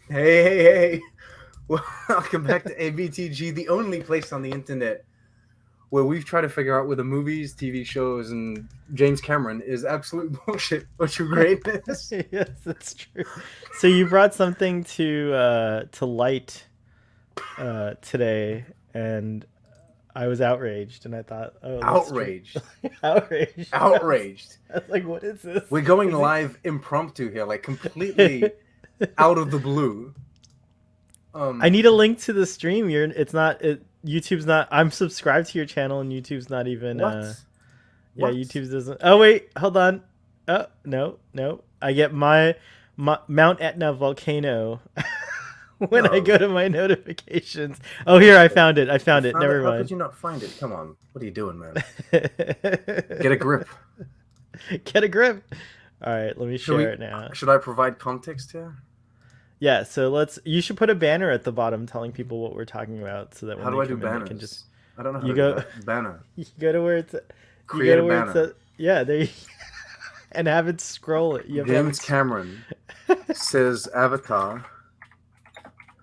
Hey. Welcome back to ABTG, the only place on the internet where we've tried to figure out whether movies, TV shows, and James Cameron is absolute bullshit or true greatness. Yes, that's true. So you brought something to light today, and I was outraged, and I thought, oh, let's Outraged. outraged. Outraged. I was like, what is this? We're going Is live impromptu here, like completely out of the blue. I need a link to the stream. It's not. YouTube's not. I'm subscribed to your channel, and YouTube's not even. What? Yeah, What? YouTube doesn't. Oh wait, hold on. Oh no. I get my Mount Etna volcano when I No. go to my notifications. Oh, here I found it. I found it. Never How could mind. you not find it? Come on. What are you doing, man? Get a grip. Get a grip. All right, let me share it now. Should I provide context here? Yeah, so you should put a banner at the bottom telling people what we're talking about, so that when How do they I do come in, they banners? can just I don't know how you to go do that. Banner. you go to where it's you Create go a to where banner. yeah, there you, and have it scroll it. You have to have James it Cameron says Avatar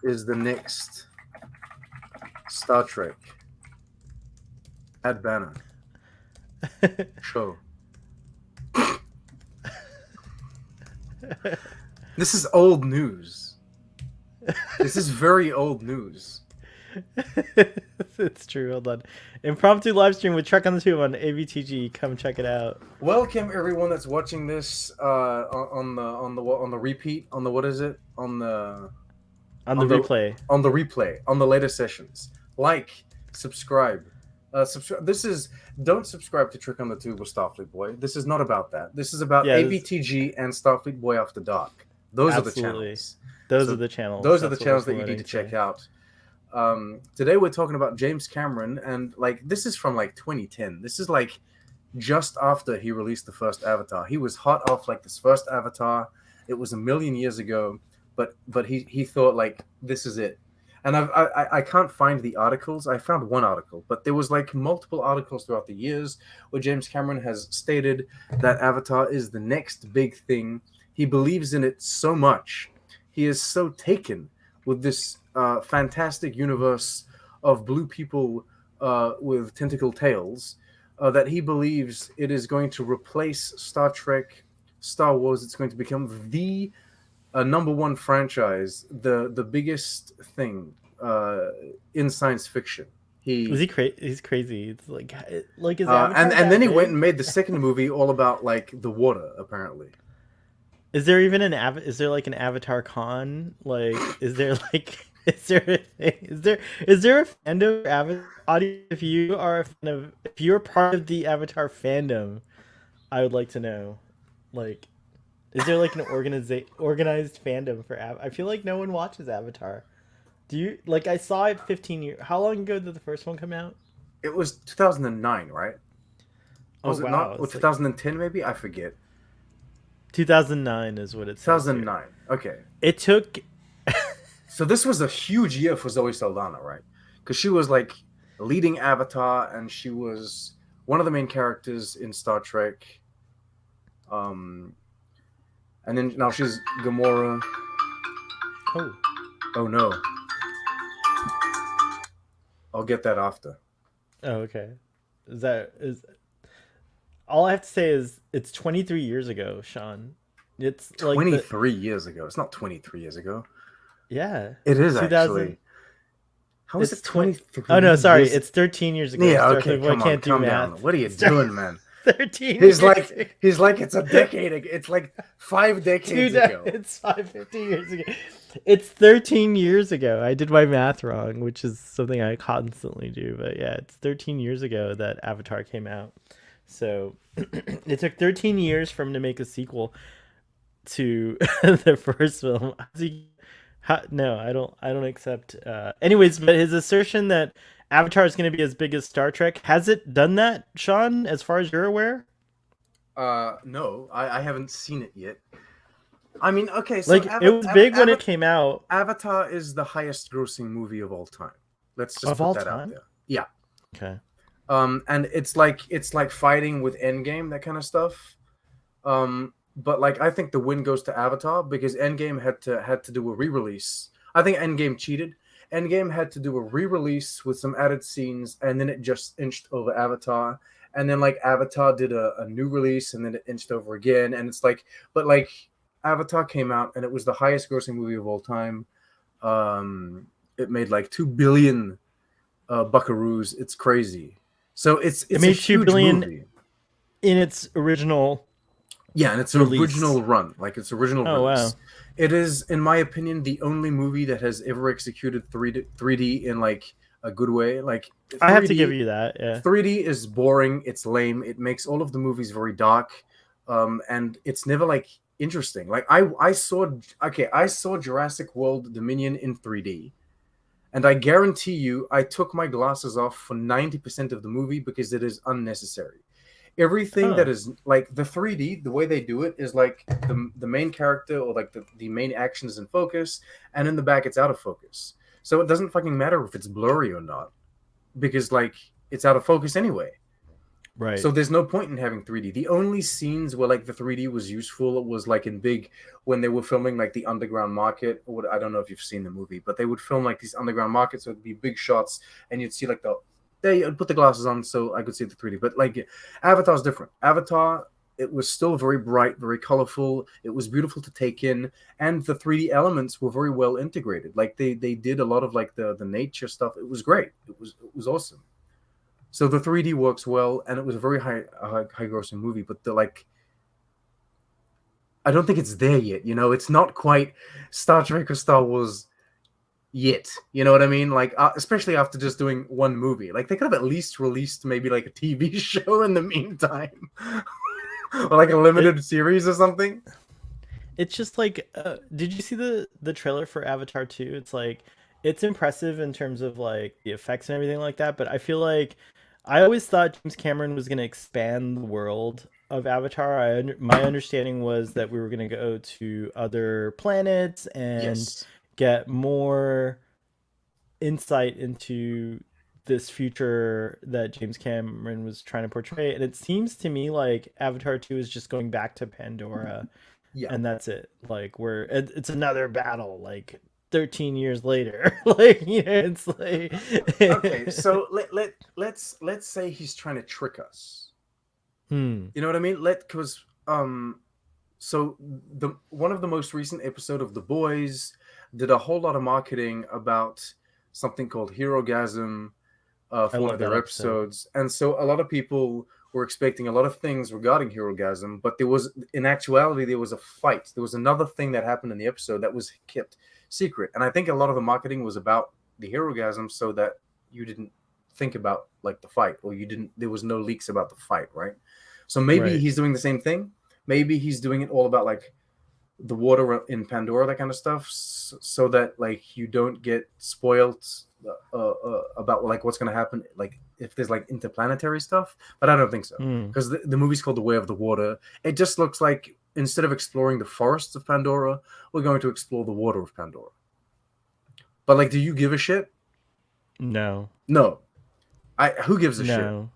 is the next Star Trek. Add banner. Show. This is old news. This is very old news. It's true. Hold on. Impromptu live stream with Trek on the Tube on AVTG. Come check it out. Welcome everyone that's watching this on the repeat on the what is it On the On replay. on the replay on the later sessions. Like, subscribe. Don't subscribe to Trick on the Tube with Starfleet Boy. This is not about that. This is about ABTG and Starfleet Boy After Dark. Those are the channels. Those are the channels. Those are the channels that you need to check out. Today we're talking about James Cameron, and like this is from like 2010. This is like just after he released the first Avatar. He was hot off like this first Avatar. It was a million years ago, but he thought like this is it. And I can't find the articles. I found one article, but there was like multiple articles throughout the years where James Cameron has stated that Avatar is the next big thing. He believes in it so much. He is so taken with this fantastic universe of blue people with tentacle tails that he believes it is going to replace Star Trek, Star Wars. It's going to become the number one franchise, the biggest thing in science fiction. He's crazy. It's like his and then he went and made the second movie all about like the water. Apparently, is there even is there like an Avatar con? Like, is there like is there a fandom of Avatar audience? If you are a fan of, if you're part of the Avatar fandom, I would like to know, like, is there like an organized fandom for Avatar? I feel like no one watches Avatar. Do you? Like, I saw it 15 years. How long ago did the first one come out? it was 2009, right? Was it not? Or 2010 maybe? I forget. 2009 is what it says. 2009. Okay. It took. So this was a huge year for Zoe Saldana, right? Because she was like leading Avatar, and she was one of the main characters in Star Trek. And then now she's Gamora. Oh no. I'll get that after. Oh, okay. Is all I have to say is it's 23 years ago, Sean. It's like 23 years ago. It's not 23 years ago. Yeah. It is actually. How is it 23? Oh no, sorry. It's 13 years ago. Yeah, okay. Calm down. What are you doing, man? 13 He's like it's a decade ago. It's like 5 decades ago. It's 50 years ago. It's 13 years ago. I did my math wrong, which is something I constantly do. But yeah, it's 13 years ago that Avatar came out. So it took 13 years for him to make a sequel to the first film. No, I don't accept. Anyways, but his assertion that Avatar is going to be as big as Star Trek, has it done that, Sean? As far as you're aware? No, I haven't seen it yet. I mean, okay, so like it was big when it came out. Avatar is the highest-grossing movie of all time. Let's just put that out there. Yeah. Okay. And it's like fighting with Endgame, that kind of stuff. but like I think the win goes to Avatar because Endgame had to do a re-release. I think Endgame cheated. Endgame had to do a re-release with some added scenes, and then it just inched over Avatar. And then like Avatar did a new release, and then it inched over again. And it's like, but like Avatar came out, and it was the highest grossing movie of all time. It made like 2 billion buckaroos. It's crazy. So it's It a made two huge billion movie. in its original Yeah, and it's an release. original run, like its original Oh wow. release. It is, in my opinion, the only movie that has ever executed 3D in like a good way. Like I have to give 3D, you that. Yeah. 3D is boring. It's lame. It makes all of the movies very dark, and it's never like interesting. Like I saw Jurassic World Dominion in 3D, and I guarantee you, I took my glasses off for 90% of the movie because it is unnecessary. Everything that Oh. is like the 3D, the way they do it is like the main character or like the main action is in focus, and in the back it's out of focus. So it doesn't fucking matter if it's blurry or not because like it's out of focus anyway. Right. So there's no point in having 3D. The only scenes where like the 3D was useful was like in big when they were filming like the underground market. Or I don't know if you've seen the movie, but they would film like these underground markets. So it'd be big shots, and you'd see like the they I'd put the glasses on so I could see the 3D. But like Avatar's different. Avatar, it was still very bright, very colorful. It was beautiful to take in, and the 3D elements were very well integrated. Like they did a lot of like the nature stuff. It was great. It was awesome. So the 3D works well, and it was a very high grossing movie. But the like, I don't think it's there yet. You know, it's not quite Star Trek or Star Wars yet. You know what I mean? Like, especially after just doing one movie, like they could have at least released maybe like a TV show in the meantime, or like a It, limited series or something. it's just like did you see the trailer for Avatar 2? It's like it's impressive in terms of like the effects and everything like that, but I feel like I always thought James Cameron was going to expand the world of Avatar. My understanding was that we were going to go to other planets and Yes. get more insight into this future that James Cameron was trying to portray. And it seems to me like Avatar 2 is just going back to Pandora Yeah. and that's it. Like it's another battle like 13 years later. Like, it's like Okay. So let's say he's trying to trick us. hmm. You know what I mean? So the one of the most recent episode of The Boys did a whole lot of marketing about something called Herogasm I for one of love that their episode. episodes, and so a lot of people were expecting a lot of things regarding Herogasm, but there was, in actuality, there was a fight. There was another thing that happened in the episode that was kept secret, and I think a lot of the marketing was about the Herogasm, so that you didn't think about like the fight, or you didn't. There was no leaks about the fight, right? So maybe Right. he's doing the same thing. Maybe he's doing it all about like the water in Pandora, that kind of stuff, so that like you don't get spoiled about like what's gonna happen, like if there's like interplanetary stuff. But I don't think so Hmm. because the movie's called The Way of the Water. It just looks like instead of exploring the forests of Pandora, we're going to explore the water of Pandora. But like, do you give a shit? No. No. I Who gives a shit? No.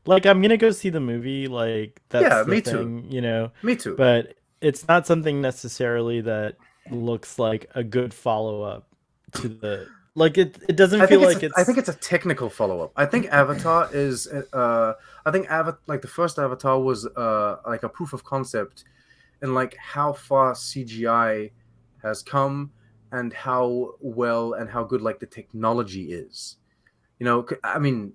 Like I'm going to go see the movie, like that's Yeah, the me too. thing. Me too. But it's not something necessarily that looks like a good follow-up to the like it doesn't I feel think it's like a, I think it's it's a technical follow up. I think Avatar is I think like the first Avatar was like a proof of concept in like how far CGI has come and how well and how good like the technology is. You know, I mean,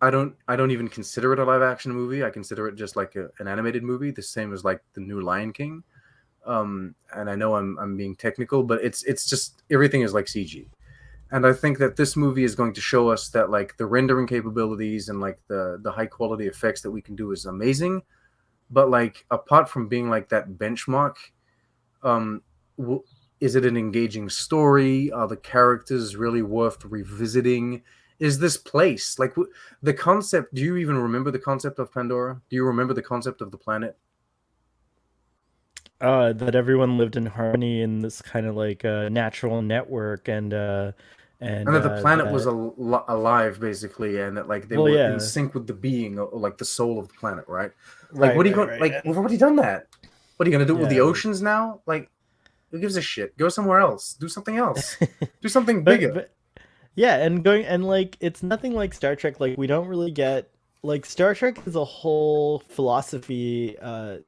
I don't even consider it a live action movie. I consider it just like an animated movie, the same as like the new Lion King. And I know I'm being technical, but it's just everything is like CG. And I think that this movie is going to show us that like the rendering capabilities and like the high quality effects that we can do is amazing. But like apart from being like that benchmark, um, is it an engaging story? Are the characters really worth revisiting? Is this place like the concept? Do you even remember the concept of Pandora? Do you remember the concept of the planet? that everyone lived in harmony in this kind of like natural network And and that the planet was that alive basically, and that like they well were in yeah. sync with the being, or like the soul of the planet, right? Like Right, what are you right, going right. like And we've already done that. What are you gonna do with the Yeah, oceans now? Like, who gives a shit? Go somewhere else. Do something else. Do something but bigger. but yeah, and going and like it's nothing like Star Trek. Like we don't really get like Star Trek is a whole philosophy.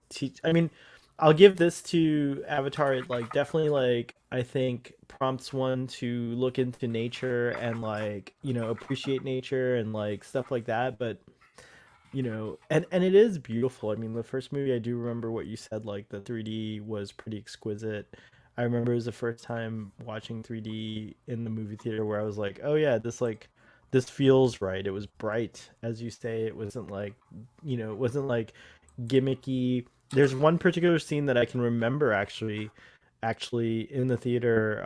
Teach. I mean, I'll give this to Avatar. It like definitely like I think prompts one to look into nature and like appreciate nature and like stuff like that. But and it is beautiful. I mean, the first movie I do remember what you said. Like the 3D was pretty exquisite. I remember it was the first time watching 3D in the movie theater where I was like, "Oh yeah, this feels right." It was bright, as you say. It wasn't like, it wasn't like gimmicky. There's one particular scene that I can remember actually in the theater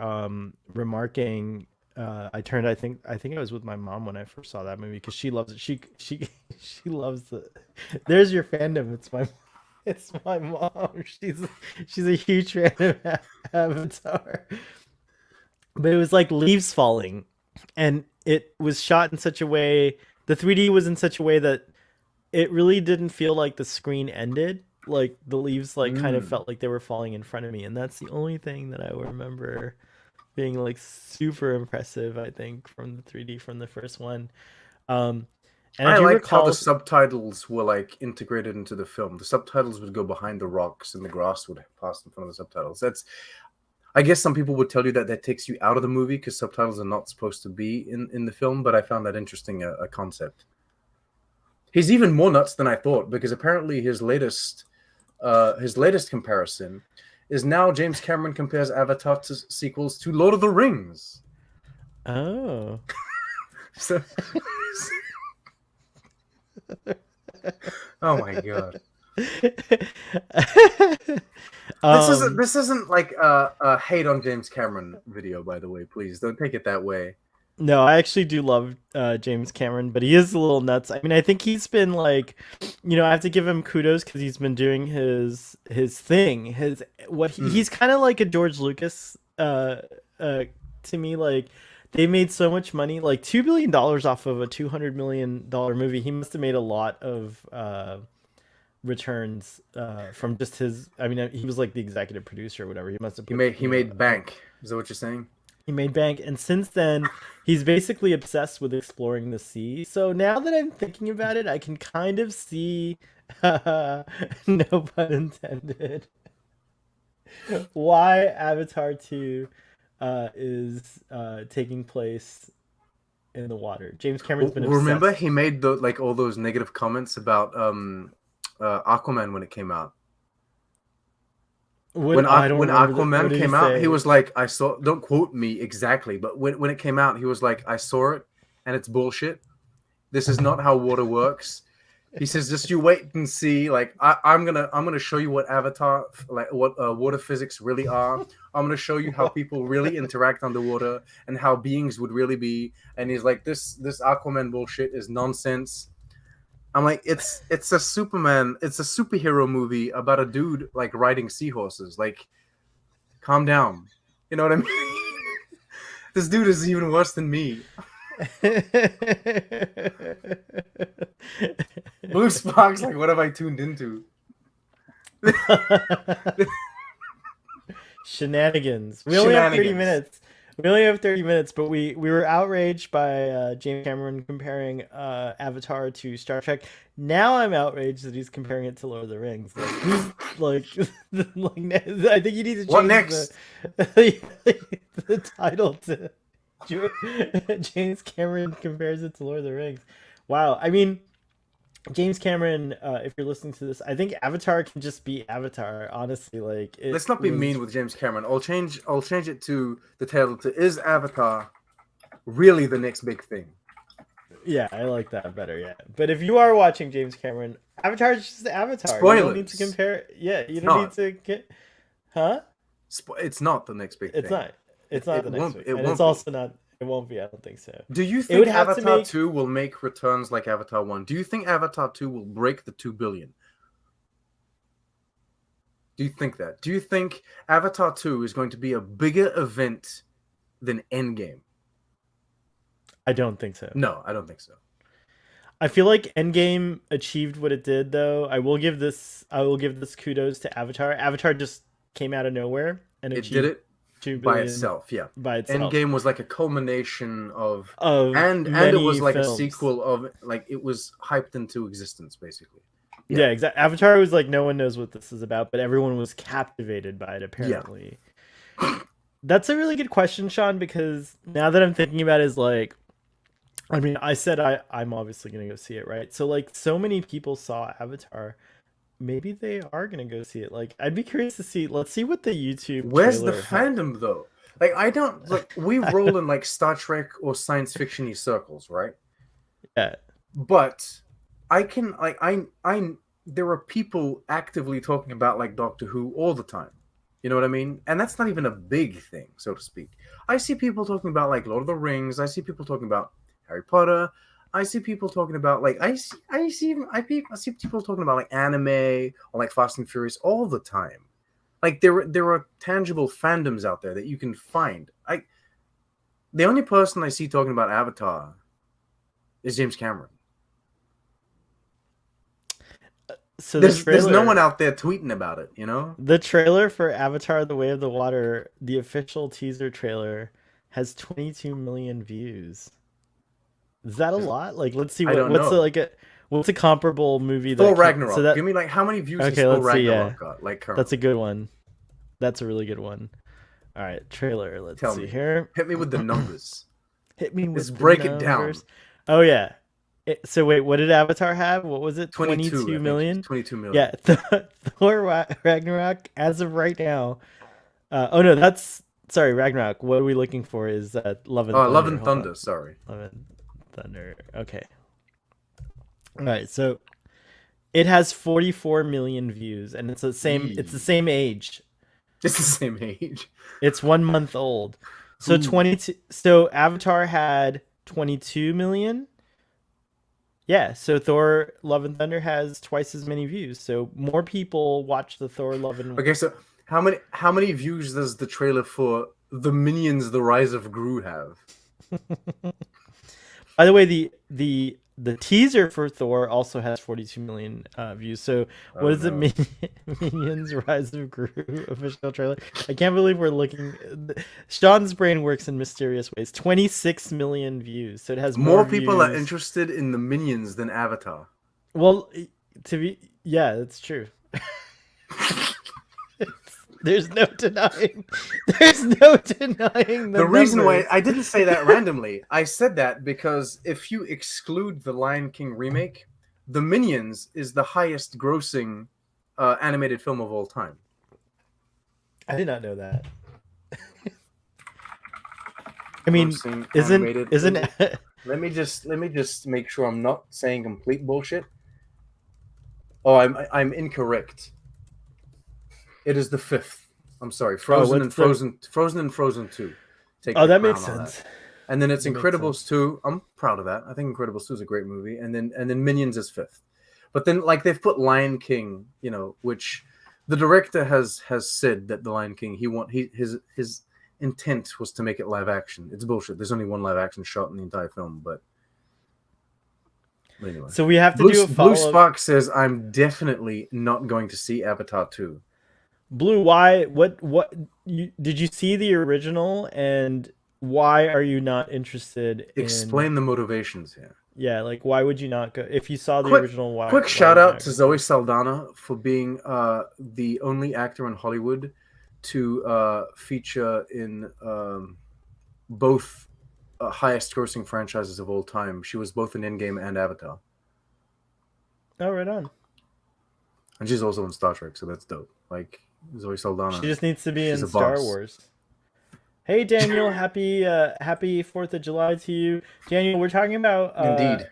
remarking I think I was with my mom when I first saw that movie because she loves it. She loves the. There's your fandom. It's my mom. She's a huge fan of Avatar. But it was like leaves falling, and it was shot in such a way. The 3D was in such a way that it really didn't feel like the screen ended. Like the leaves like kind of Mm. felt like they were falling in front of me, and that's the only thing that I remember being like super impressive. I think from the 3D from the first one. Um, and I I do liked how the recall. subtitles were like integrated into the film. The subtitles would go behind the rocks, and the grass would pass in front of the subtitles. That's, I guess, some people would tell you that that takes you out of the movie because subtitles are not supposed to be in the film. But I found that interesting a concept. He's even more nuts than I thought because apparently his latest comparison is now James Cameron compares Avatar to sequels to Lord of the Rings. Oh. So, oh my god. This isn't um this isn't like a hate on James Cameron video, by the way. Please don't take it that way. no, I actually do love James Cameron, but he is a little nuts. I mean, I think he's been like, I have to give him kudos because he's been doing his thing. Mm. He's kind of like a George Lucas to me. Like they made so much money, like $2 billion off of a $200 million movie. He must have made a lot of returns from just his. I mean, he was like the executive producer or whatever. He must have He put, made he made bank. Is that what you're saying? he made bank, and since then, he's basically obsessed with exploring the sea. So now that I'm thinking about it, I can kind of see, no pun intended, why Avatar 2 is taking place in the water. James Cameron's been Remember, obsessed. he made the like all those negative comments about Aquaman when it came out. When I don't when remember that. What Aquaman did he came out, he say? was like, "I saw." Don't quote me exactly, but when it came out, he was like, "I saw it, and it's bullshit. This is not how water works." He says, "Just you wait and see. Like I'm gonna show you what Avatar, like what water physics really are. I'm gonna show you how What? people really interact underwater and how beings would really be." And he's like, "This Aquaman bullshit is nonsense." I'm like, it's a Superman, it's a superhero movie about a dude like riding seahorses. Like, calm down. You know what I mean? This dude is even worse than me. Blue Sparks, like, what have I tuned into? Shenanigans. We only have 30 Shenanigans. minutes. We only have 30 minutes, but we were outraged by James Cameron comparing Avatar to Star Trek. Now I'm outraged that he's comparing it to Lord of the Rings. Like who's like, I think you need to What change next? the title to James Cameron compares it to Lord of the Rings. Wow. I mean, James Cameron, if you're listening to this, I think Avatar can just be Avatar. Honestly, like it Let's not be was. mean with James Cameron. I'll change it to the title to "Is Avatar really the next big thing?" Yeah, I like that better. Yeah, but if you are watching James Cameron, Avatar is just Avatar. You don't need to Spoilers. compare. Yeah, you It's don't need not. to get. Huh? It's not the next big It's thing. not. It's It, not it the next won't. week, It and it's won't be. also not. It won't be. I don't think so. Do you It would think have to Avatar make. 2 will make returns like Avatar 1? Do you think Avatar 2 will break the 2 billion? Do you think that? Do you think Avatar 2 is going to be a bigger event than Endgame? I don't think so. No, I don't think so. I feel like Endgame achieved what it did, though. I will give this kudos to Avatar. Avatar just came out of nowhere and It did achieved it 2 billion by itself. Yeah, by itself Endgame was like a culmination of, of and it was many like a films. sequel of, like, it was hyped into existence basically. Yeah, Yeah, exactly. Avatar was like no one knows what this is about, but everyone was captivated by it yeah. apparently. That's a really good question, Sean, because now that I'm thinking about it, is like, I mean, I said I'm obviously gonna go see it, right? So like so many people saw Avatar, maybe they are gonna go see it. Like I'd be curious to see. Let's see what the YouTube Where's the trailer had. fandom though? Like, I don't, like, we roll in like Star Trek or science fictiony circles, right? Yeah, But I can, like, I there are people actively talking about like Doctor Who all the time. You know what I mean? And that's not even a big thing, so to speak. I see people talking about like Lord of the Rings. I see people talking about Harry Potter. I see people talking about like I see people talking about like anime or like Fast and Furious all the time. Like, there are tangible fandoms out there that you can find. The only person I see talking about Avatar is James Cameron. so There's no one out there tweeting about it, you know? the trailer for Avatar: The Way of the Water, the official teaser trailer, has 22 million views. Is that a lot? Like, let's see I don't what's know. what's a comparable movie Thor that came, so Ragnarok. that Give me like how many views has okay, Thor let's see. Ragnarok Yeah, got, like, that's a currently? good one. That's a really good one. All right, trailer. Let's Tell see me. here. Hit me with the numbers. Hit me Let's with the break it down. numbers. Oh yeah. So wait, what did Avatar have? What was it? 22, I 22 think. million? 22 million. Yeah, Thor Ragnarok as of right now. Oh no, that's sorry, Ragnarok. What are we looking for is Love and Love Thunder. and Hold on. Thunder, sorry. Love and Thunder. Okay. All right. So it has 44 million views and it's the Eee. same age. It's the same age. It's 1 month old. So Ooh. 22 so Avatar had 22 million. Yeah, so Thor Love and Thunder has twice as many views. So more people watch the Thor Love and Okay, so how many views does the trailer for The Minions: The Rise of Gru have? By the way, the teaser for Thor also has 42 million views. So what Oh is it? no. Minions Rise of Gru official trailer. I can't believe we're looking. Sean's brain works in mysterious ways. 26 million views. So it has more More people are views. interested in the Minions than Avatar. Well, to be yeah, that's true. There's no denying. There's no denying the The reason why numbers. I didn't say that randomly, I said that because if you exclude the Lion King remake, The Minions is the highest grossing animated film of all time. I did not know that. I mean, Grossing isn't animated isn't film. Let me just make sure I'm not saying complete bullshit. Oh, I'm incorrect. It is the fifth. I'm sorry. oh Frozen what's and the Frozen 2 take oh the that makes crown on that. sense. And then it's That makes Incredibles sense. 2. I'm proud of that. I think Incredibles 2 is a great movie. And then Minions is fifth. But then, like, they've put Lion King, which the director has said that the Lion King, his intent was to make it live action. It's bullshit. There's only one live action shot in the entire film, but anyway. So we have to Blue do a Blue follow up. Spark says I'm definitely not going to see Avatar 2. Blue, why? What? Did you see the original, and why are you not interested in? Explain the motivations here. Yeah, like why would you not go if you saw the Quick, original? quick Why shout would you out not to go see Zoe it? Saldana for being the only actor in Hollywood to feature in both highest grossing franchises of all time. She was both in Endgame and Avatar. Oh, right on. And she's also in Star Trek, so that's dope. Like, Zoe She Saldana, just needs to be she's in a Star boss. Wars. Hey Daniel, happy 4th of July to you. Daniel, we're talking about Indeed.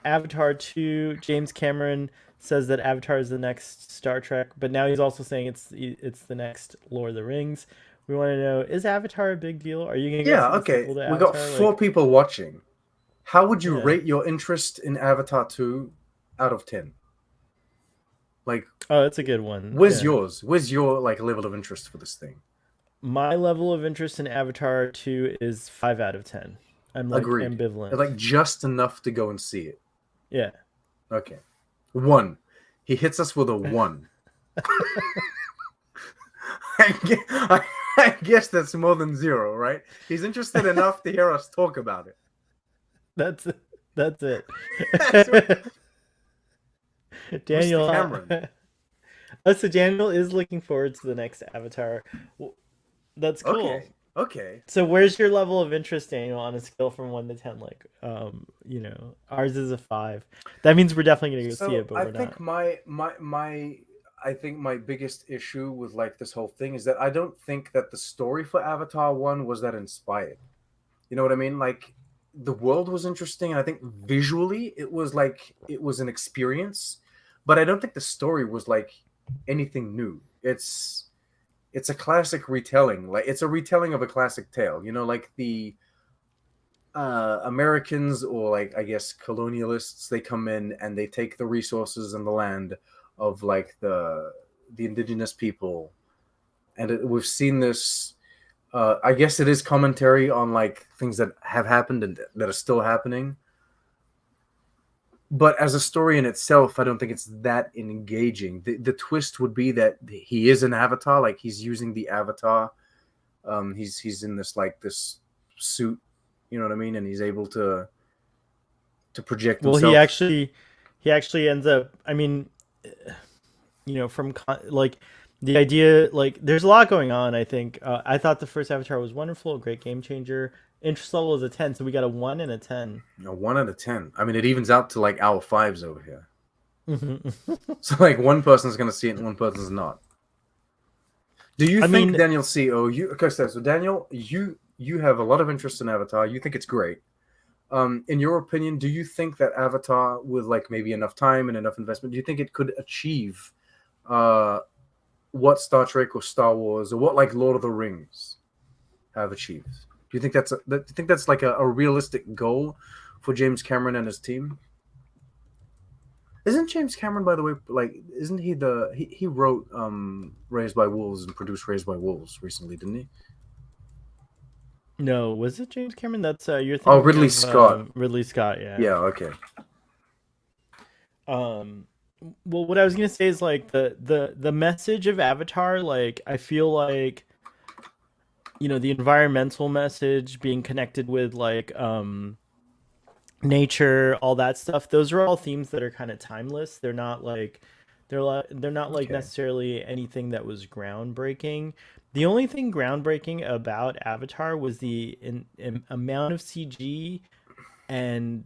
Avatar 2. James Cameron says that Avatar is the next Star Trek, but now he's also saying it's the next Lord of the Rings. We want to know, is Avatar a big deal? Are you going to go Yeah, see the okay. sequel to We got Avatar? four Like, people watching. How would you yeah. rate your interest in Avatar 2 out of 10? Like, Oh, that's a good one. where's Yeah. yours? Where's your, like, level of interest for this thing? My level of interest in Avatar 2 is 5 out of 10. I'm like Agreed. ambivalent. Like, just enough to go and see it. Yeah. Okay. 1. He hits us with a 1. I guess that's more than 0, right? He's interested enough to hear us talk about it. That's that's it. That's Mr. Daniel, Cameron. oh, so Daniel is looking forward to the next Avatar. That's cool. Okay. Okay. So where's your level of interest, Daniel, on a scale from 1 to 10? Like, ours is a 5. That means we're definitely gonna go see So it, but I we're think not. my biggest issue with like this whole thing is that I don't think that the story for Avatar 1 was that inspired. You know what I mean? Like the world was interesting, and I think visually it was an experience, but I don't think the story was like anything new. It's a classic retelling. Like it's a retelling of a classic tale. You know, like the Americans, or like I guess colonialists, they come in and they take the resources and the land of like the indigenous people, and we've seen this. I guess it is commentary on like things that have happened and that are still happening. But as a story in itself, I don't think it's that engaging. The twist would be that he is an avatar, like he's using the avatar. He's in this suit, you know what I mean, and he's able to project Well, himself. he actually ends up. I mean, from like the idea, like there's a lot going on. I think I thought the first Avatar was wonderful, a great game changer. Interest level is a 10, so we got a 1 and a 10. 1 out of 10. I mean, it evens out to like our fives over here. Mhm. So like one person's gonna see it and one person's not. Do you I think mean, Daniel C? Oh, you okay? So Daniel, you have a lot of interest in Avatar. You think it's great. In your opinion, do you think that Avatar, with like maybe enough time and enough investment, do you think it could achieve uh, what Star Trek or Star Wars or what like Lord of the Rings have achieved? Do you think do you think that's like a realistic goal for James Cameron and his team? Isn't James Cameron, by the way, like isn't he he wrote Raised by Wolves and produced Raised by Wolves recently, didn't he? no, was it James Cameron? That's you're Oh, thinking Ridley of Scott. Ridley Scott, yeah. Yeah, okay. Um, well, what I was gonna say is like the message of Avatar. Like, I feel like the environmental message being connected with like nature, all that stuff. Those are all themes that are kind of timeless. They're not like Okay. necessarily anything that was groundbreaking. The only thing groundbreaking about Avatar was the amount of CG, and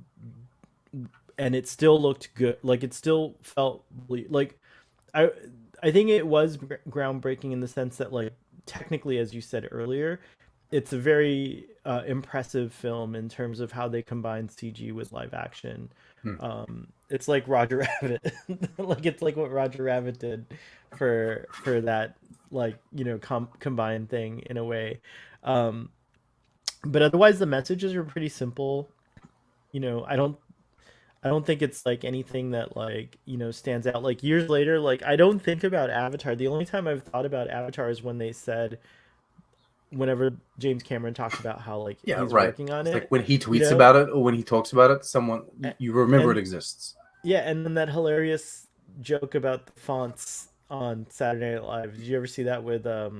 it still looked good. Like it still felt like I I think it was groundbreaking in the sense that like technically, as you said earlier, it's a very impressive film in terms of how they combine CG with live action. Hmm. It's like Roger Rabbit, like it's like what Roger Rabbit did for that like combined thing in a way. Um, but otherwise, the messages are pretty simple. I don't think it's like anything that like stands out. Like years later, like I don't think about Avatar. The only time I've thought about Avatar is when they said, whenever James Cameron talked about how like Yeah, he's right. working on It's like it, when he you tweets know, about it or when he talks about it, someone A- you remember it and exists. yeah, and then that hilarious joke about the fonts on Saturday Night Live. Did you ever see that with uh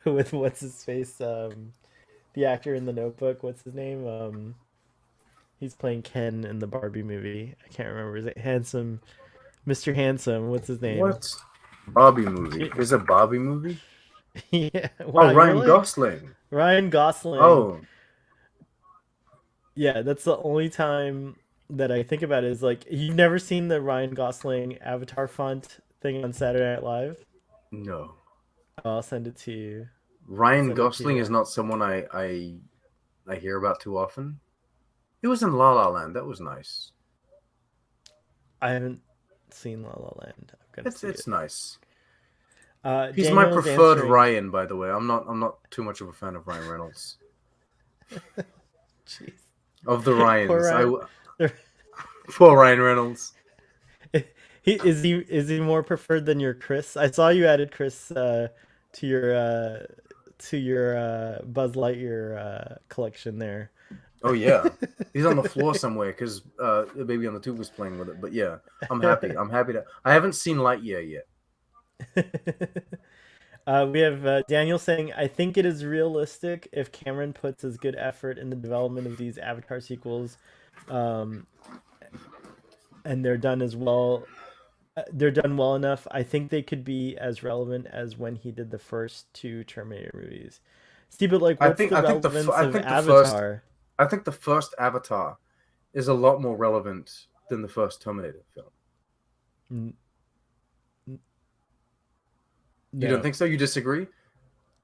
with what's his face the actor in The Notebook? What's his name? He's playing Ken in the Barbie movie. I can't remember. Is it Handsome? Mr. Handsome. What's his name? What Barbie movie? Y- There's a Barbie movie? Yeah. Oh, Wow, you're Ryan like Gosling. Ryan Gosling. Oh, Yeah, that's the only time that I think about it is like you've never seen the Ryan Gosling Avatar font thing on Saturday Night Live? no. Oh, I'll send it to you. I'll Ryan send it to Gosling is you. not someone I hear about too often. He was in La La Land. That was nice. I haven't seen La La Land. I've got to see It's it. nice. He's my Daniel's preferred answering. Ryan, by the way. I'm not too much of a fan of Ryan Reynolds. Jeez. Of the Poor Ryans, Ryan. poor Ryan Reynolds. He more preferred than your Chris? I saw you added Chris to your Buzz Lightyear collection there. Oh yeah, he's on the floor somewhere because the baby on the tube was playing with it. But yeah, I'm happy. I'm happy to. I haven't seen Lightyear yet. We have Daniel saying, I think it is realistic if Cameron puts as good effort in the development of these Avatar sequels, um, and they're done as well. They're done well enough. I think they could be as relevant as when he did the first two Terminator movies. See, but like, what's the I think the f- relevance I of think the first Avatar? I think the first Avatar is a lot more relevant than the first Terminator film. N- n- You don't no. think so? You disagree?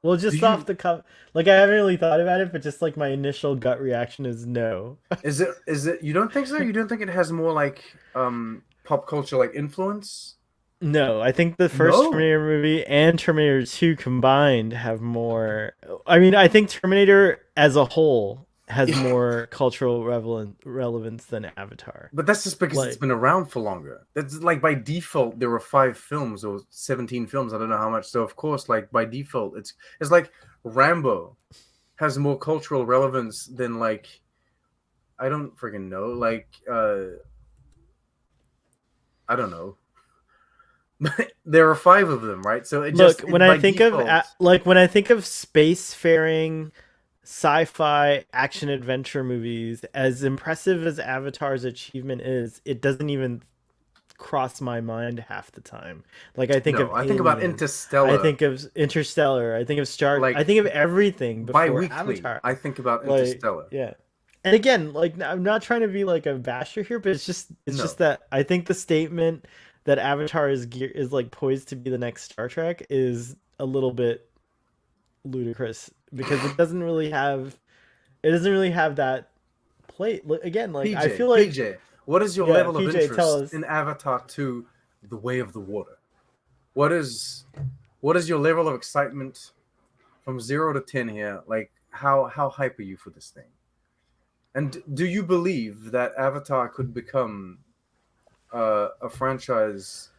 Well, Do just off you? the cuff, like I haven't really thought about it, but just like my initial gut reaction is no. Is it? You don't think so? You don't think it has more like pop culture like influence? No, I think the first No. Terminator movie and Terminator 2 combined have more. I mean, I think Terminator as a whole has more cultural relevance than Avatar. But that's just because it's Like, been around for longer. That's like by default there were 5 films or 17 films. I don't know how much. So of course, like by default, it's like Rambo has more cultural relevance than like I don't freaking know. Like I don't know. There are 5 of them, right? So look, it when I by think of default. when I think of spacefaring sci-fi action adventure movies, as impressive as Avatar's achievement is, it doesn't even cross my mind half the time. Like I think of No, I think about Alien, I Interstellar think of Interstellar, I think of Star, I like think of everything before bi-weekly. Avatar. I think about Like, Interstellar. yeah. And again, like I'm not trying to be like a basher here, but it's just No. that I think the statement that Avatar is like poised to be the next Star Trek is a little bit ludicrous because it doesn't really have that play. Again, like I PJ, feel like PJ, what is your yeah, level of PJ, tell interest us. in Avatar 2, The Way of the Water? What is what is your level of excitement from 0 to 10 here? Like how hype are you for this thing? And do you believe that Avatar could become a franchise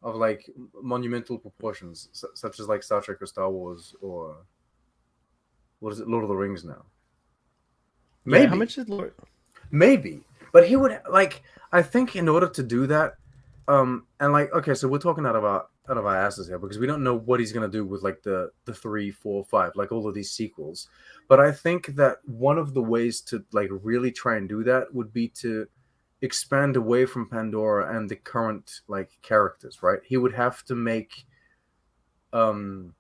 of like monumental proportions, such as like Star Trek or Star Wars or what is it, Lord of the Rings now? Yeah, how Maybe. much is Lord? Maybe, but he would like. I think in order to do that, and like, okay, so we're talking out of our asses here because we don't know what he's gonna do with like the three, four, five, like all of these sequels. But I think that one of the ways to like really try and do that would be to expand away from Pandora and the current like characters, right? Um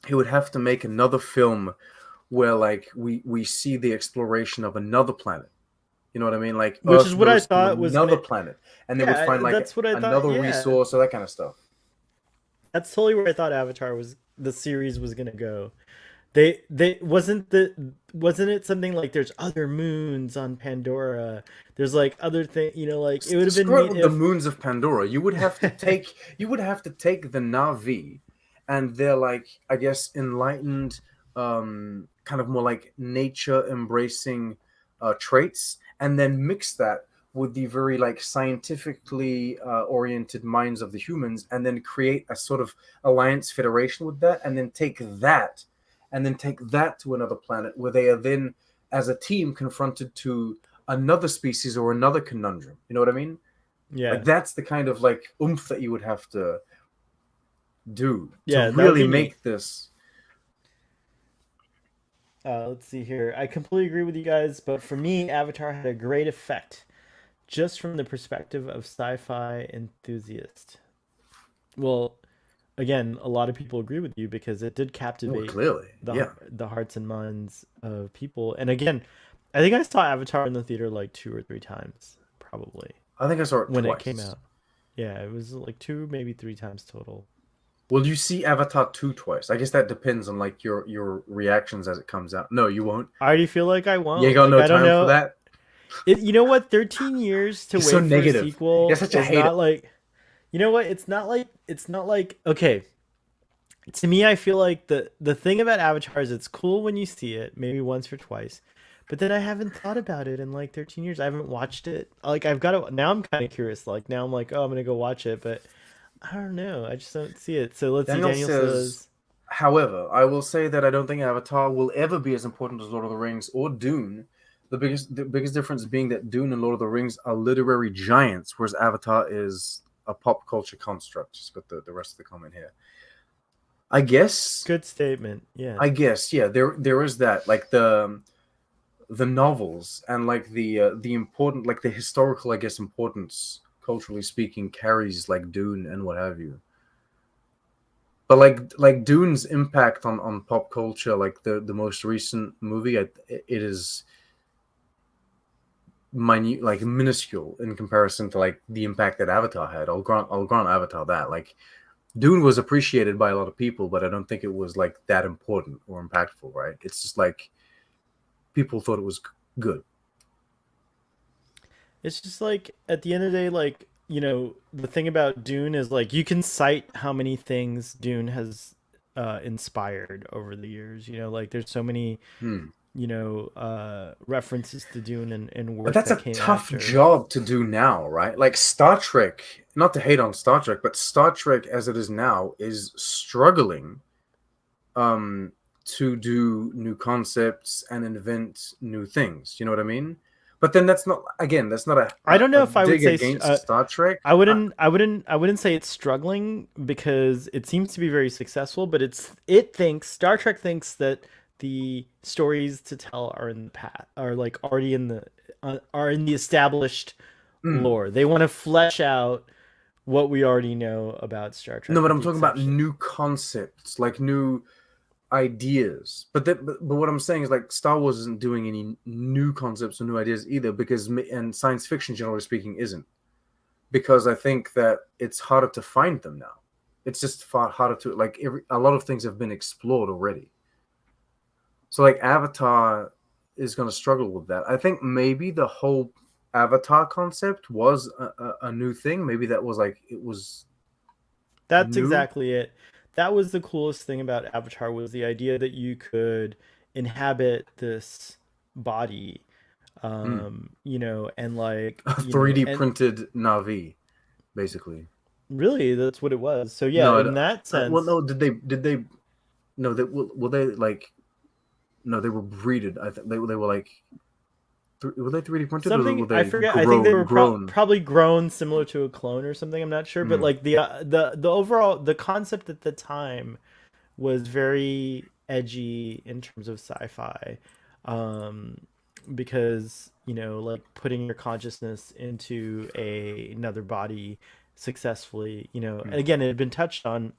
he would have to make another film where like we see the exploration of another planet. You know what I mean? Like Which is Earth what I goes to thought was another gonna. planet, and they would find Yeah, like that's what I thought. another Yeah, resource or that kind of stuff. that's totally where I thought Avatar was the series was gonna go. They wasn't it something like there's other moons on Pandora. There's like other thing, like it would have been Screw it neat with the if. moons of Pandora. You would have to take the Navi and their like I guess enlightened, kind of more like nature embracing traits, and then mix that with the very like scientifically oriented minds of the humans, and then create a sort of alliance federation with that, and then take that to another planet where they are then as a team confronted to another species or another conundrum. You know what I mean? Like Yeah, that's the kind of like oomph that you would have to do to yeah, that would really be neat. make this. Let's see here. I completely agree with you guys, but for me, Avatar had a great effect just from the perspective of sci-fi enthusiast. Well, again, a lot of people agree with you because it did Well, captivate clearly, the yeah. the hearts and minds of people. And again, I think I saw Avatar in the theater like two or three times, probably I think I saw it when it came twice. out. Yeah, it was like two, maybe three times total. Will you see Avatar 2 twice? I guess that depends on like your reactions as it comes out. No, you won't. I already feel like I You ain't won't. got Like no I don't time for know. that. You know what? 13 years to You're so wait for a negative. You're sequel such a is hater. not like. You know what? It's not like okay. To me, I feel like the thing about Avatar is it's cool when you see it, maybe once or twice, but then I haven't thought about it in like 13 years. I haven't watched it. Like I've got to now. I'm kind of curious. Like now I'm like, oh, I'm gonna go watch it, but I don't know. I just don't see it. So let's see. Daniel Daniel says, says, however, I will say that I don't think Avatar will ever be as important as Lord of the Rings or Dune, The biggest difference being that Dune and Lord of the Rings are literary giants, whereas Avatar is a pop culture construct. Just put the rest of the comment here. I guess. Good statement. Yeah. I guess. Yeah. There is that, like the novels and like the important, like the historical, I guess, importance culturally speaking carries like Dune and what have you. But like Dune's impact on pop culture, like the most recent movie, it is minute, like minuscule in comparison to like the impact that Avatar had. I'll grant Avatar that. Like Dune was appreciated by a lot of people, but I don't think it was like that important or impactful, right? It's just like people thought it was good. It's just like at the end of the day, like, the thing about Dune is like you can cite how many things Dune has inspired over the years. Like there's so many, Hmm. references to Dune and But work that's that a came tough after. job to do now, right? Like Star Trek, not to hate on Star Trek, but Star Trek as it is now is struggling um to do new concepts and invent new things. You know what I mean? But then that's not, again, that's not I don't a know if I would dig say against Star Trek. I wouldn't say it's struggling because it seems to be very successful, but Star Trek thinks that the stories to tell are in the past, are like already are in the established Mm. lore. They want to flesh out what we already know about Star No, Trek, but with I'm the talking about exception. new concepts, like new ideas. But what I'm saying is like Star Wars isn't doing any new concepts or new ideas either, because and science fiction, generally speaking, isn't, because I think that it's harder to find them now. It's just far harder to, like, a lot of things have been explored already. So like Avatar is going to struggle with that. I think maybe the whole Avatar concept was a new thing. Maybe that was like it was That's new. exactly it. That was the coolest thing about Avatar was the idea that you could inhabit this body, Mm. and like, A 3D and printed Navi, basically. really that's what it was. So yeah, No, in that well, sense, no. Did they? No, they were they like? No, they were breeded. I think they were like. Were they 3D printed or something were I they forget. I think they were grown? probably grown similar to a clone or something. I'm not sure, but Mm. like the overall the concept at the time was very edgy in terms of sci-fi, um, because like putting your consciousness into another body successfully. And Mm. again, it had been touched on.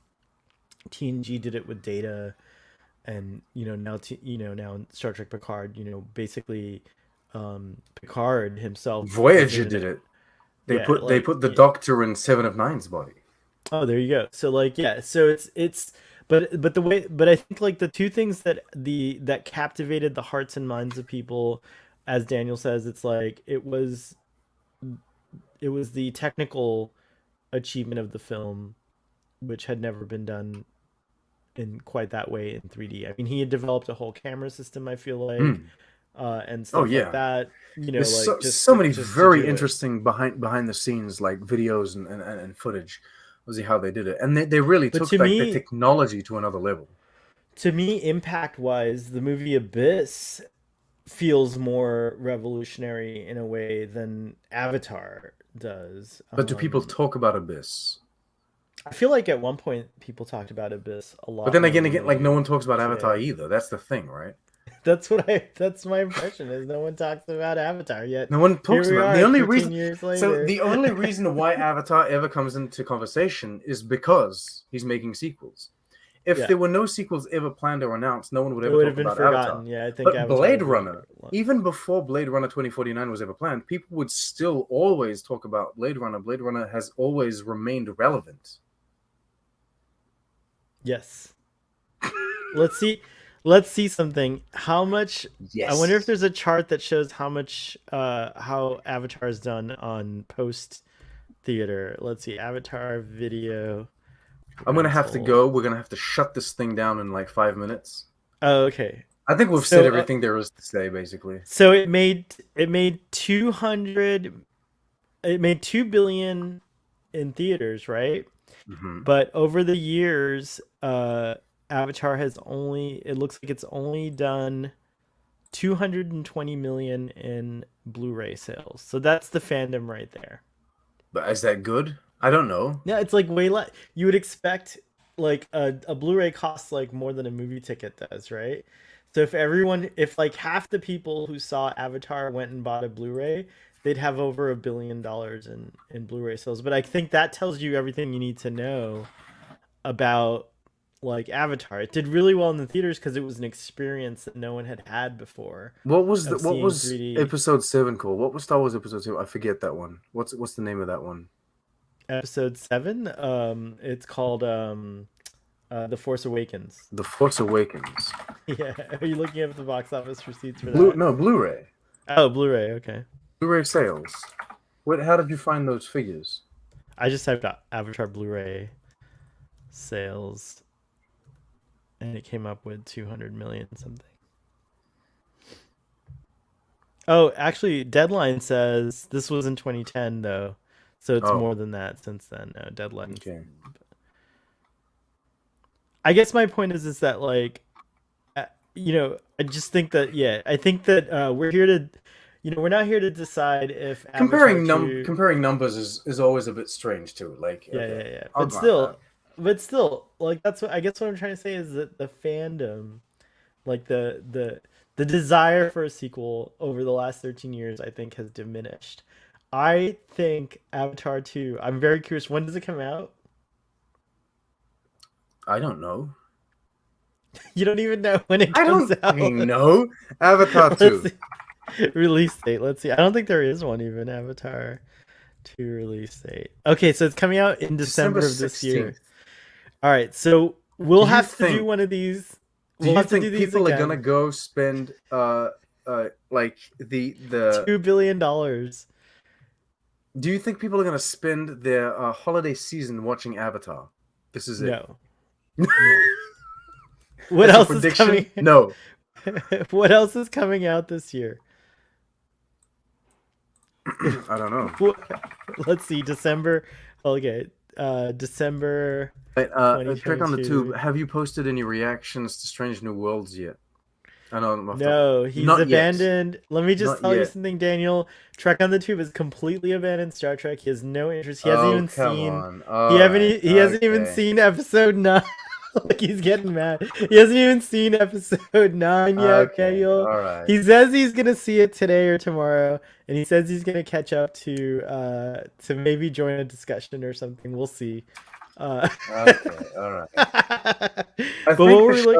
TNG did it with Data, and now in Star Trek Picard, basically, Picard himself is Voyager in did an it. They yeah, put they like, put the Doctor in Seven of Nine's body. oh, there you go. So like, yeah, so it's but I think like the two things that captivated the hearts and minds of people, as Daniel says, it's like it was the technical achievement of the film, which had never been done in quite that way in 3D. I mean, he had developed a whole camera system, I feel like, Mm. and Oh stuff like yeah, that, there's like so many just to very do it. interesting behind the scenes like videos and footage. We'll see how they did it, and they really But took like the technology to another level. to me, impact wise, the movie Abyss feels more revolutionary in a way than Avatar does. But do people talk about Abyss? I feel like at one point people talked about Abyss a But lot then more again, than like they no one talks about do Avatar today. either. That's the thing, right? That's my impression is no one talks about Avatar yet. No one Here talks we about it. are 13 years So later. the only reason why Avatar ever comes into conversation is because he's making sequels. If Yeah, there were no sequels ever planned or announced, no one would it ever would have talk been about Avatar. forgotten. Yeah, I think But Avatar Blade would be Runner, even before Blade Runner 2049 was ever planned, people would still always talk about Blade Runner. Blade Runner has always remained relevant. yes. Let's see. Let's see something. How much? I wonder if Yes. there's a chart that shows how Avatar is done on post theater. Let's see. Avatar video I'm gonna have to rental. go. We're gonna have to shut this thing down in like 5 minutes. Oh, okay. I think we've said So everything there is to say, basically. so it made 200. It made 2 billion in theaters, right? Hmm. But over the years, Avatar has only. It looks like it's only done. 220 million in Blu-ray sales. So that's the fandom right there. But is that good? I don't know. Yeah, it's like way less. You would expect like a Blu-ray costs like more than a movie ticket does, right? So if like half the people who saw Avatar went and bought a Blu-ray, they'd have over $1 billion in Blu-ray sales. But I think that tells you everything you need to know about like Avatar. It did really well in the theaters because it was an experience that no one had had before of What seeing was 3D. episode 7 called? What was Star Wars episode 7? I forget that one. What's the name of that one? Episode 7, it's called The Force Awakens. The Force Awakens. Yeah, are you looking at the box office receipts for that? Blu-ray. Oh, Blu-ray. Okay. Blu-ray sales. How did you find those figures? I just typed out Avatar Blu-ray sales, and it came up with 200 million something. Oh, actually, Deadline says this was in 2010 though, so it's more than that since then. No, Deadline. Okay. I guess my point is that like, I just think that I think that we're here to, we're not here to decide if comparing numbers is always a bit strange too. Like yeah. But still, like that's what I guess what I'm trying to say is that the fandom, like the desire for a sequel over the last 13 years, I think has diminished. I think Avatar 2. I'm very curious. When does it come out? I don't know. You don't even know when it comes out. I don't know. Avatar 2. Release date. Let's see. I don't think there is one even. Avatar 2 release date. Okay, so it's coming out in December of this year. All right, so we'll have to do one of these. Do you think people are gonna go spend like the $2 billion? Do you think people are gonna spend their holiday season watching Avatar? This is it. No. What else is coming? No. What else is coming out this year? I don't know. Let's see. December. Okay. December. Check on the tube. Have you posted any reactions to Strange New Worlds yet? No, he's abandoned. Let me just tell you something, Daniel. Trek on the Tube has completely abandoned Star Trek. He has no interest. He hasn't even seen. He hasn't even seen episode 9. Like he's getting mad. He hasn't even seen episode 9 yet. Okay, all right. He says he's gonna see it today or tomorrow, and he says he's gonna catch up to maybe join a discussion or something. We'll see. Okay, all right. But what were we like?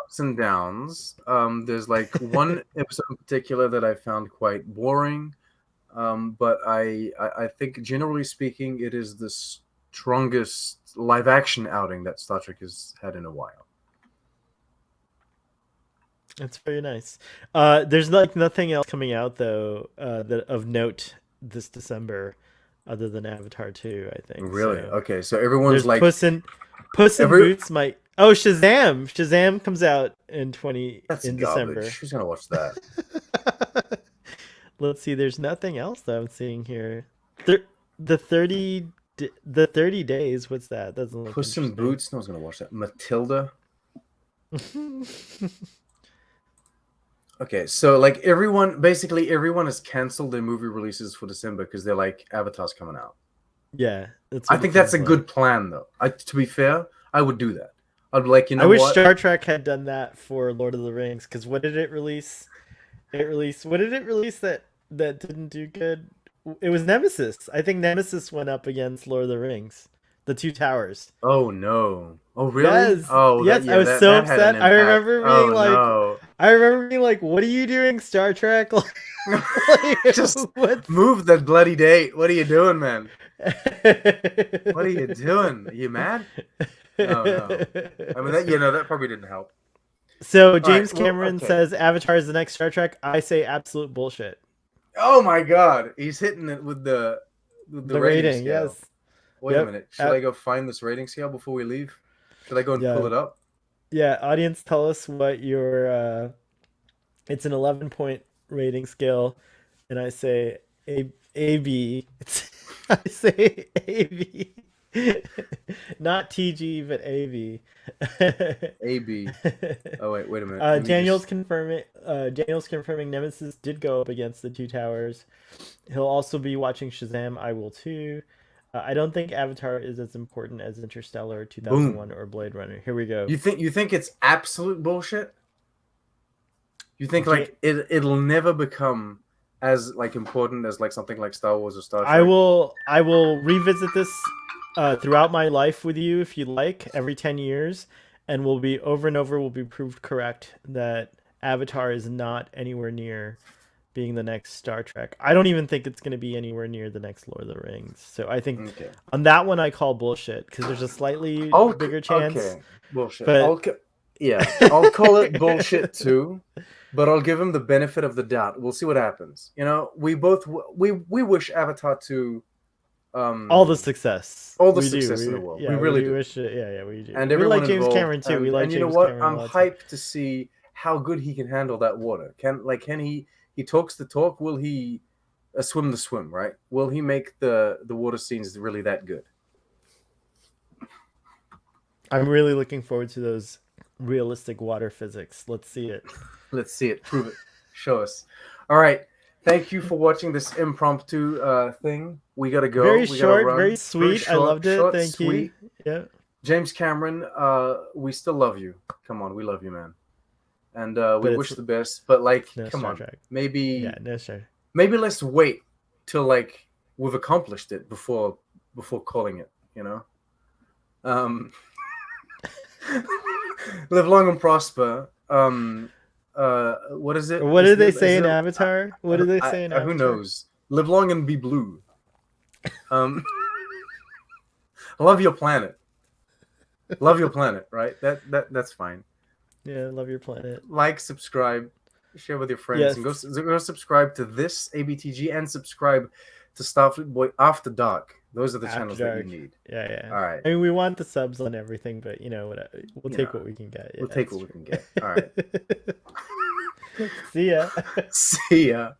Ups and downs. There's like one episode in particular that I found quite boring, but I think generally speaking, it is the strongest live action outing that Star Trek has had in a while. That's very nice. There's like nothing else coming out though that of note this December, other than Avatar 2. I think. Really? So, okay, so everyone's like Puss in Boots might. Oh, Shazam! Shazam comes out in December. Who's gonna watch that? Let's see. There's nothing else that I'm seeing here. The 30 days. What's that? Doesn't look. Puss in Boots. No one's gonna watch that. Matilda. Okay, so like basically everyone has canceled their movie releases for December because they're like Avatar's coming out. Yeah, I think that's a good plan though. To be fair, I would do that. I'd be like, I wish Star Trek had done that for Lord of the Rings, because what did it release? What did it release that didn't do good? It was Nemesis. I think Nemesis went up against Lord of the Rings, The Two Towers. Oh no! Oh really? Yes. Oh yes. I was so upset. I remember being like, "What are you doing, Star Trek?" Just move that bloody date. What are you doing, man? What are you doing? Are you mad? No. I mean, that probably didn't help. So James Cameron says Avatar is the next Star Trek. I say absolute bullshit. Oh my god, he's hitting it with the rating scale. Yes. Wait a minute. Should I go find this rating scale before we leave? Should I go and pull it up? Yeah, audience, tell us what your it's an 11-point rating scale, and I say A B. I say A B. Not TG, but AV. AB. Oh wait a minute. Let me Daniel's just. confirming. Daniel's confirming Nemesis did go up against the Two Towers. He'll also be watching Shazam. I will too. I don't think Avatar is as important as Interstellar, Boom. 2001, or Blade Runner. Here we go. You think it's absolute bullshit? You think Ja- like it'll never become as like important as like something like Star Wars or Star I Trek? will revisit this throughout my life with you if you like every 10 years, and will be over and over will be proved correct that Avatar is not anywhere near being the next Star Trek. I don't even think it's going to be anywhere near the next Lord of the Rings. So I think Okay. on that one I call bullshit because there's a slightly bigger chance. Okay. Bullshit. But Yeah, I'll call it bullshit too, but I'll give him the benefit of the doubt. We'll see what happens. You know, we both we wish Avatar to all the um success all the we do. success in the world. We Yeah, we really do do. wish it. Yeah, yeah, we do. And We like everyone James involved. Cameron too. We like And you know James what? Cameron a I'm lot too. hyped to see how good he can handle that water. Can he talks the talk? Will he swim the swim? Right? Will he make the water scenes really that good? I'm really looking forward to those realistic water physics. Let's see it. Let's see it. Prove it. Show us. All right. Thank you for watching this impromptu thing. We gotta go. Very We gotta short, run. very sweet. I loved it. Short, Thank you. sweet. Yeah. James Cameron, we still love you. Come on, we love you, man. And we But wish it's the best. But like, no come Star on, Trek. maybe Yeah, no sure. maybe let's wait till like we've accomplished it before calling it. You know. Live long and prosper. What is it? What Is did they there, is say in there, Avatar? What did they say in who Avatar? knows? Live long and be blue. Um, love your planet. Love your planet, right? That's fine. Yeah, love your planet. Like, subscribe, share with your friends, Yes. and go subscribe to this ABTG and subscribe to Starfleet Boy After Dark. Those are the After channels Dark. that you need. Yeah, yeah. All right. I mean, we want the subs on everything, but you know, whatever. We'll You take know, what we can get. Yeah, We'll take that's what we can get. All right. true. See ya. See ya.